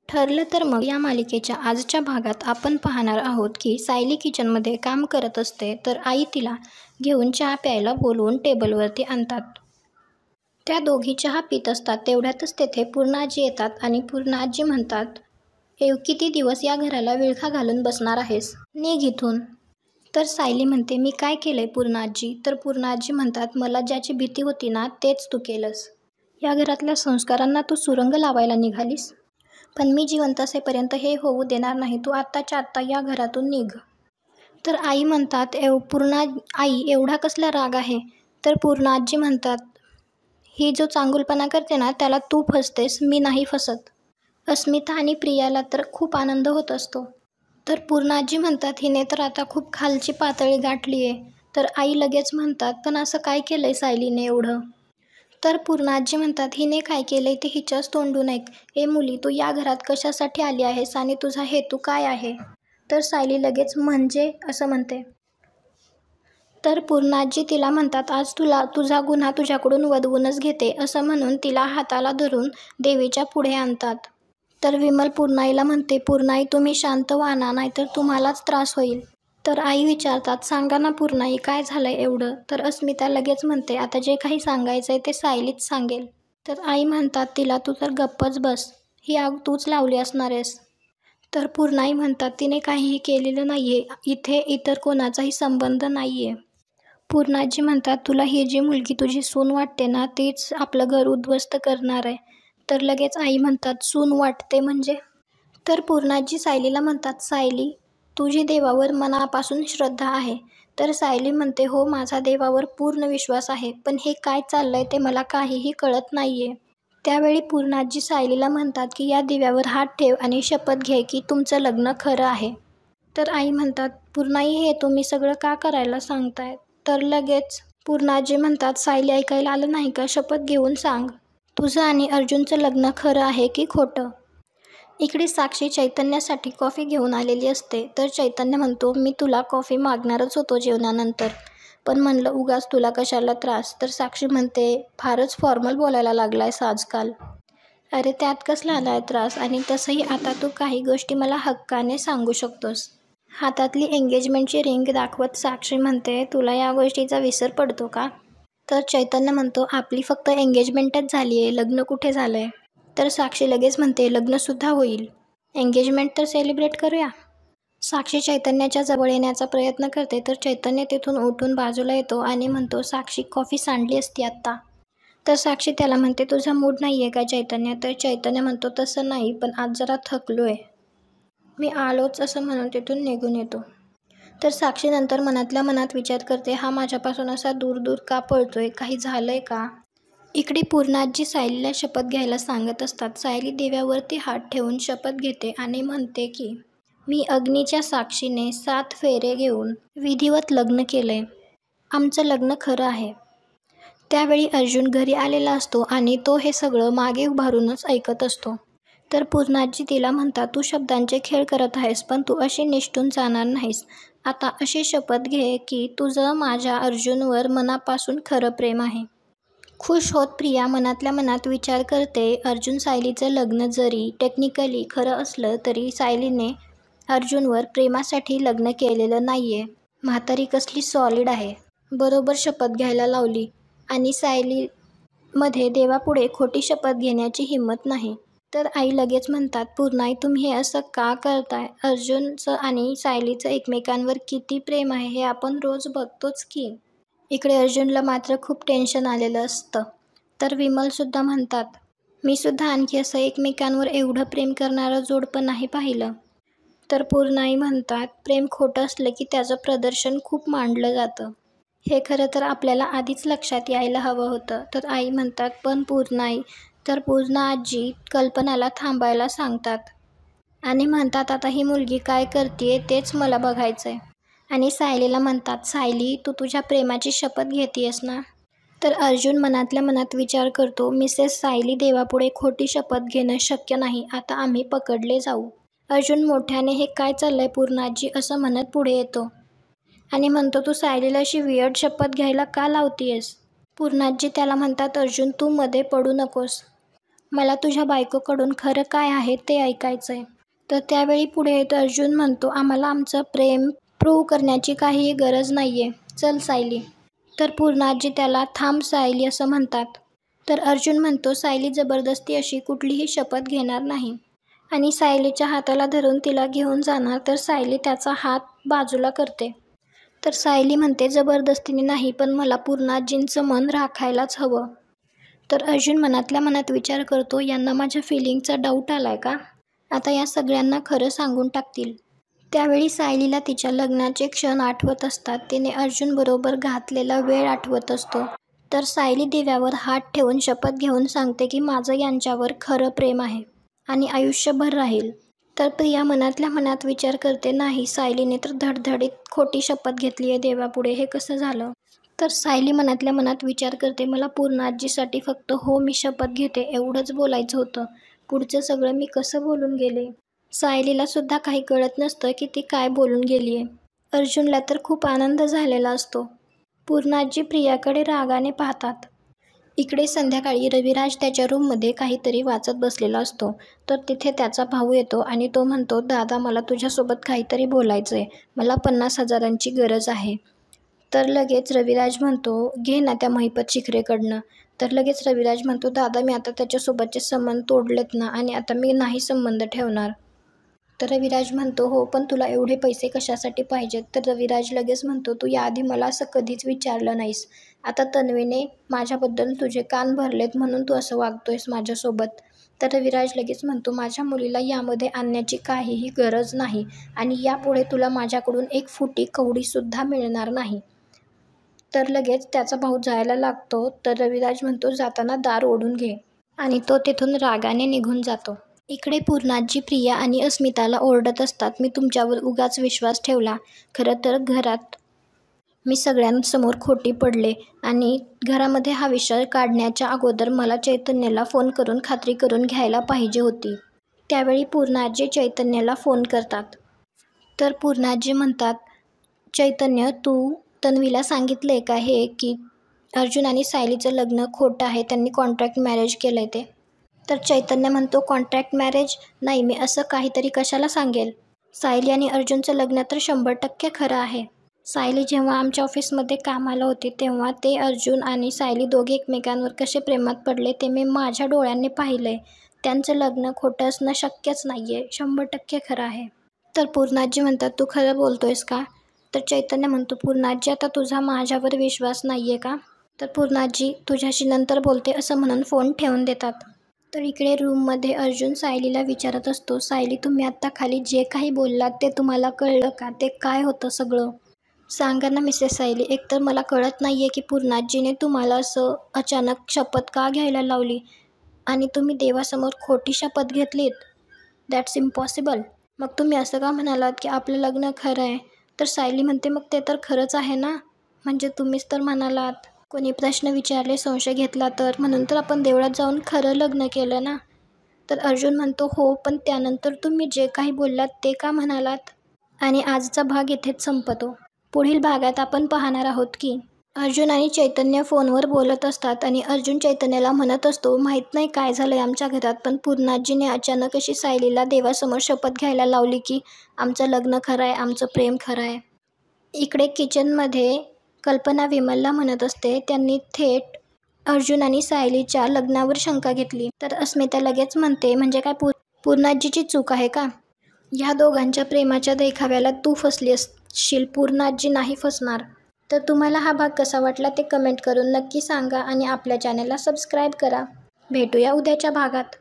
ठरलं तर मग या मालिकेच्या आजच्या भागात आपण पाहणार आहोत की सायली किचनमध्ये काम करत असते तर आई तिला घेऊन चहा प्यायला बोलवून टेबलवरती आणतात. त्या दोघी चहा पित असतात तेवढ्यातच तेथे पूर्णाजी येतात आणि पूर्णाजी म्हणतात, किती दिवस या घराला विळखा घालून बसणार आहेस? निघ इथून. तर सायली म्हणते, मी काय केलंय पूर्णाजी? तर पूर्णाजी म्हणतात, मला ज्याची भीती होती ना तेच तू केलंस. या घरातल्या संस्कारांना तू सुरंग लावायला निघालीस. पण मी जिवंत असेपर्यंत हे होऊ देणार नाही. तू आत्ताच्या आत्ता या घरातून निघ. तर आई म्हणतात, आई एवढा कसला राग आहे? तर पूर्णाजी म्हणतात, ही जो चांगुलपणा करते ना त्याला तू फसतेस, मी नाही फसत. अस्मिता आणि प्रियाला तर खूप आनंद होत असतो. तर पूर्णाजी म्हणतात, हिने तर आता खूप खालची पातळी गाठली आहे. तर आई लगेच म्हणतात, पण असं काय केलंय सायलीने एवढं? तर पूर्णाजी म्हणतात, हिने काय केलंय ते हिच्याच तोंडून ऐक. ए मुली, तू या घरात कशासाठी आली आहेस आणि तुझा हेतू काय आहे? तर सायली लगेच म्हणजे असं म्हणते. तर पूर्णाजी तिला म्हणतात, आज तुझा गुन्हा तुझ्याकडून वदवूनच घेते असं म्हणून तिला हाताला धरून देवीच्या पुढे आणतात. तर विमल पूर्णाईला म्हणते, पूर्णाई तुम्ही शांत व्हा ना, नाहीतर तुम्हालाच त्रास होईल. तर आई विचारतात, सांगा ना पूर्णाई, काय झालंय एवढं? तर अस्मिता लगेच म्हणते, आता जे काही सांगायचंय ते सायलीच सांगेल. तर आई म्हणतात तिला, तू तर गप्पच बस, ही आग तूच लावली असणार आहेस. तर पूर्णाई म्हणतात, तिने काहीही केलेलं नाहीये, इथे इतर कोणाचाही संबंध नाहीये. पूर्णाजी म्हणतात, तुला ही जी मुलगी तुझी सून वाटते ना तीच आपलं घर उद्ध्वस्त करणार आहे. तर लगेच आई म्हणतात, सून वाटते म्हणजे? तर पूर्णाजी सायलीला म्हणतात, सायली तुझी देवावर मनापासून श्रद्धा आहे. तर सायली म्हणते, हो माझा देवावर पूर्ण विश्वास आहे, पण हे काय चाललंय ते मला काहीही कळत नाहीये. त्यावेळी पूर्णाजी सायलीला म्हणतात की या दिव्यावर हात ठेव आणि शपथ घे की तुमचं लग्न खरं आहे. तर आई म्हणतात, पूर्णाई हे तुम्ही सगळं का करायला सांगताय? तर लगेच पूर्णाजी म्हणतात, सायली ऐकायला आलं नाही का? शपथ घेऊन सांग, तुझं आणि अर्जुनचं लग्न खरं आहे की खोटं? इकडे साक्षी चैतन्यासाठी कॉफी घेऊन आलेली असते. तर चैतन्य म्हणतो, मी तुला कॉफी मागणारच होतो जेवणानंतर, पण म्हणलं उगाच तुला कशाला त्रास. तर साक्षी म्हणते, फारच फॉर्मल बोलायला लागलायस आजकाल. अरे त्यात कसला आलाय त्रास? आणि तसंही आता तू काही गोष्टी मला हक्काने सांगू शकतोस. हातातली एंगेजमेंटची रिंग दाखवत साक्षी म्हणते, तुला या गोष्टीचा विसर पडतो का? तर चैतन्य म्हणतो, आपली फक्त एंगेजमेंटच झाली आहे, लग्न कुठे झालंय? तर साक्षी लगेच म्हणते, लग्नसुद्धा होईल, एंगेजमेंट तर सेलिब्रेट करूया. साक्षी चैतन्याच्या जवळ येण्याचा प्रयत्न करते. तर चैतन्य तिथून उठून बाजूला येतो आणि म्हणतो, साक्षी कॉफी सांडली असती आत्ता. तर साक्षी त्याला म्हणते, तुझा मूड नाही आहे का चैतन्य? तर चैतन्य म्हणतो, तसं नाही, पण आज जरा थकलोय, मी आलोच असं म्हणून तिथून निघून येतो. तर साक्षी नंतर मनातल्या मनात विचार करते, हा माझ्यापासून असा दूर दूर का पळतोय? काही झालंय का? इकडे पूर्णाजी सायलीला शपथ घ्यायला सांगत असतात. सायली दिव्यावरती हात ठेवून शपथ घेते आणि म्हणते की मी अग्नीच्या साक्षीने 7 फेरे घेऊन विधिवत लग्न केलंय, आमचं लग्न खरं आहे. त्यावेळी अर्जुन घरी आलेला असतो आणि तो हे सगळं मागे उभारूनच ऐकत असतो. तर पूर्णाजी तिला म्हणतात, तू शब्दांचे खेळ करत आहेस, पण तू अशी निसटून जाणार नाहीस. आता अशी शपथ घे की तुझं माझ्या अर्जुनवर मनापासून खरं प्रेम आहे. खुश होत प्रिया मनातल्या मनात विचार करते, अर्जुन सायलीचं लग्न जरी टेक्निकली खरं असलं तरी सायलीने अर्जुनवर प्रेमासाठी लग्न केलेलं नाहीये. म्हातारी कसली सॉलिड आहे. बरोबर शपथ घ्यायला लावली आणि सायलीमध्ये देवापुढे खोटी शपथ घेण्याची हिंमत नाही. तर आई लगेच म्हणतात, पूर्णाई तुम्ही हे असं का करताय? अर्जुनचं आणि सायलीचं एकमेकांवर किती प्रेम आहे हे आपण रोज बघतोच की. इकडे अर्जुनला मात्र खूप टेन्शन आलेलं असतं. तर विमलसुद्धा म्हणतात, मी सुद्धा आणखी असं एकमेकांवर एवढं प्रेम करणारं जोडपं नाही पाहिलं. तर पूर्णाई म्हणतात, प्रेम खोटं असलं की त्याचं प्रदर्शन खूप मांडलं जातं, हे खरं तर आपल्याला आधीच लक्षात यायला हवं होतं. तर आई म्हणतात, पण पूर्णाई. तर पूर्णा आजी कल्पनाला थांबायला सांगतात आणि म्हणतात, आता ही मुलगी काय करतेय तेच मला बघायचंय. आणि सायलीला म्हणतात, सायली तू तुझ्या प्रेमाची शपथ घेतेयस ना? तर अर्जुन मनातल्या मनात विचार करतो, मिसेस सायली देवापुढे खोटी शपथ घेणं शक्य नाही, आता आम्ही पकडले जाऊ. अर्जुन मोठ्याने हे काय चाललंय पूर्णाजी असं म्हणत पुढे येतो आणि म्हणतो, तू सायलीला अशी वियर्ड शपथ घ्यायला का लावतीयस? पूर्णाजी त्याला म्हणतात, अर्जुन तू मध्ये पडू नकोस. मला तुझ्या बायकोकडून खरं काय आहे ते ऐकायचंय. तर त्यावेळी पुढे अर्जुन म्हणतो, आम्हाला आमचं प्रेम प्रूव्ह करण्याची काहीही गरज नाहीये. चल सायली. तर पूर्णाजी त्याला थांब सायली असं म्हणतात. तर अर्जुन म्हणतो, सायली जबरदस्ती अशी कुठलीही शपथ घेणार नाही. आणि सायलीच्या हाताला धरून तिला घेऊन जाणार. तर सायली त्याचा हात बाजूला करते. तर सायली म्हणते, जबरदस्तीने नाही, पण मला पूर्णाजींचं मन राखायलाच हवं. तर अर्जुन मनातल्या मनात विचार करतो, यांना माझ्या फिलिंगचा डाऊट आलाय का? आता या सगळ्यांना खरं सांगून टाकतील. त्यावेळी सायलीला तिच्या लग्नाचे क्षण आठवत असतात. तिने अर्जुनबरोबर घातलेला वेळ आठवत असतो. तर सायली दिव्यावर हात ठेवून शपथ घेऊन सांगते की माझं यांच्यावर खरं प्रेम आहे आणि आयुष्यभर राहील. तर प्रिया मनातल्या मनात विचार करते, नाही, सायलीने तर धडधडीत खोटी शपथ घेतली आहे देवापुढे. हे कसं झालं? तर सायली मनातल्या मनात विचार करते, मला पूर्णाजीसाठी फक्त हो मी शपथ घेते एवढंच बोलायचं होतं. पुढचं सगळं मी कसं बोलून गेले? सायलीला सुद्धा काही कळत नसतं की ती काय बोलून गेलीये. अर्जुनला तर खूप आनंद झालेला असतो. पूर्णाजी प्रियाकडे रागाने पाहतात. इकडे संध्याकाळी रविराज त्याच्या रूममध्ये काहीतरी वाचत बसलेला असतो. तर तिथे त्याचा भाऊ येतो आणि तो म्हणतो, दादा मला तुझ्यासोबत काहीतरी बोलायचंय. मला 50,000ची गरज आहे. तर लगेच रविराज म्हणतो, घे ना त्या महिपत शिखरेकडनं. तर लगेच रविराज म्हणतो, दादा मी आता त्याच्यासोबतचे संबंध तोडलेत ना आणि आता मी नाही संबंध ठेवणार. तर रविराज म्हणतो, हो पण तुला एवढे पैसे कशासाठी पाहिजेत? तर रविराज लगेच म्हणतो, तू याआधी मला असं कधीच विचारलं नाहीस. आता तन्वीने माझ्याबद्दल तुझे कान भरलेत म्हणून तू असं वागतोयस माझ्यासोबत. तर रविराज लगेच म्हणतो, माझ्या मुलीला यामध्ये आणण्याची काहीही गरज नाही आणि यापुढे तुला माझ्याकडून एक फुटी कवडीसुद्धा मिळणार नाही. तर लगेच त्याचा भाऊ जायला लागतो. तर रविराज म्हणतो, जाताना दार ओढून घे. आणि तो तिथून रागाने निघून जातो. इकडे पूर्णाजी प्रिया आणि अस्मिताला ओरडत असतात, मी तुमच्यावर उगाच विश्वास ठेवला. खरं तर घरात मी सगळ्यांसमोर खोटी पडले आणि घरामध्ये हा विषय काढण्याच्या अगोदर मला चैतन्याला फोन करून खात्री करून घ्यायला पाहिजे होती. त्यावेळी पूर्णाजी चैतन्याला फोन करतात. तर पूर्णाजी म्हणतात, चैतन्य तू तन्वीला सांगितलंय का हे की अर्जुन आणि सायलीचं लग्न खोटं आहे, त्यांनी कॉन्ट्रॅक्ट मॅरेज केलंय ते? तर चैतन्य म्हणतो, कॉन्ट्रॅक्ट मॅरेज नाही, मी असं काहीतरी कशाला सांगेल. सायली आणि अर्जुनचं लग्न तर 100% खरं आहे. सायली जेव्हा आमच्या ऑफिसमध्ये कामाला होती तेव्हा ते अर्जुन आणि सायली दोघे एकमेकांवर कसे प्रेमात पडले ते मी माझ्या डोळ्यांनी पाहिलंय. त्यांचं लग्न खोटं असणं शक्यच नाहीये, 100% खरं आहे. तर पूर्णाजी म्हणतात, तू खरं बोलतोयस का? तर चैतन्य म्हणतो, पूर्णाजी आता तुझा माझ्यावर विश्वास नाहीये का? तर पूर्णाजी तुझ्याशी नंतर बोलते असं म्हणून फोन ठेवून देतात. तर इकडे रूममध्ये अर्जुन सायलीला विचारत असतो, सायली तुम्ही आत्ता खाली जे काही बोललात ते तुम्हाला कळलं का? ते काय होतं सगळं? सांगा ना मिसेस सायली. एकतर मला कळत नाहीये की पूर्णाजीने तुम्हाला असं अचानक शपथ का घ्यायला लावली आणि तुम्ही देवासमोर खोटी शपथ घेतलीत. That's impossible. मग तुम्ही असं का म्हणालात की आपलं लग्न खरं आहे? तर सायली म्हणते, मग ते तर खरंच आहे ना, म्हणजे तुम्हीच तर म्हणालात. कोणी प्रश्न विचारले, संशय घेतला तर, म्हणून तर आपण देवळात जाऊन खरं लग्न केलं ना. तर अर्जुन म्हणतो, हो पण त्यानंतर तुम्ही जे काही बोललात ते का म्हणालात? आणि आजचा भाग इथेच संपतो. पुढील भागात आपण पाहणार आहोत की अर्जुन आणि चैतन्य फोनवर बोलत असतात आणि अर्जुन चैतन्याला म्हणत असतो, माहीत नाही काय झालंय आमच्या घरात, पण पूर्णाजीने अचानक अशी सायलीला देवासमोर शपथ घ्यायला लावली की आमचं लग्न खरं आहे, आमचं प्रेम खरं आहे. इकडे किचनमध्ये कल्पना विमलला म्हणत असते, त्यांनी थेट अर्जुन आणि सायलीच्या लग्नावर शंका घेतली. तर अस्मिता लगेच म्हणते, म्हणजे काय पूर्णाजीची चूक आहे का? ह्या दोघांच्या प्रेमाच्या देखाव्याला तू फसली असशील, पूर्णाजी नाही फसणार. तर तुम्हाला हा भाग कसा वाटला ते कमेंट करून नक्की सांगा आणि आपल्या चॅनलला सबस्क्राईब करा. भेटूया उद्याच्या भागात.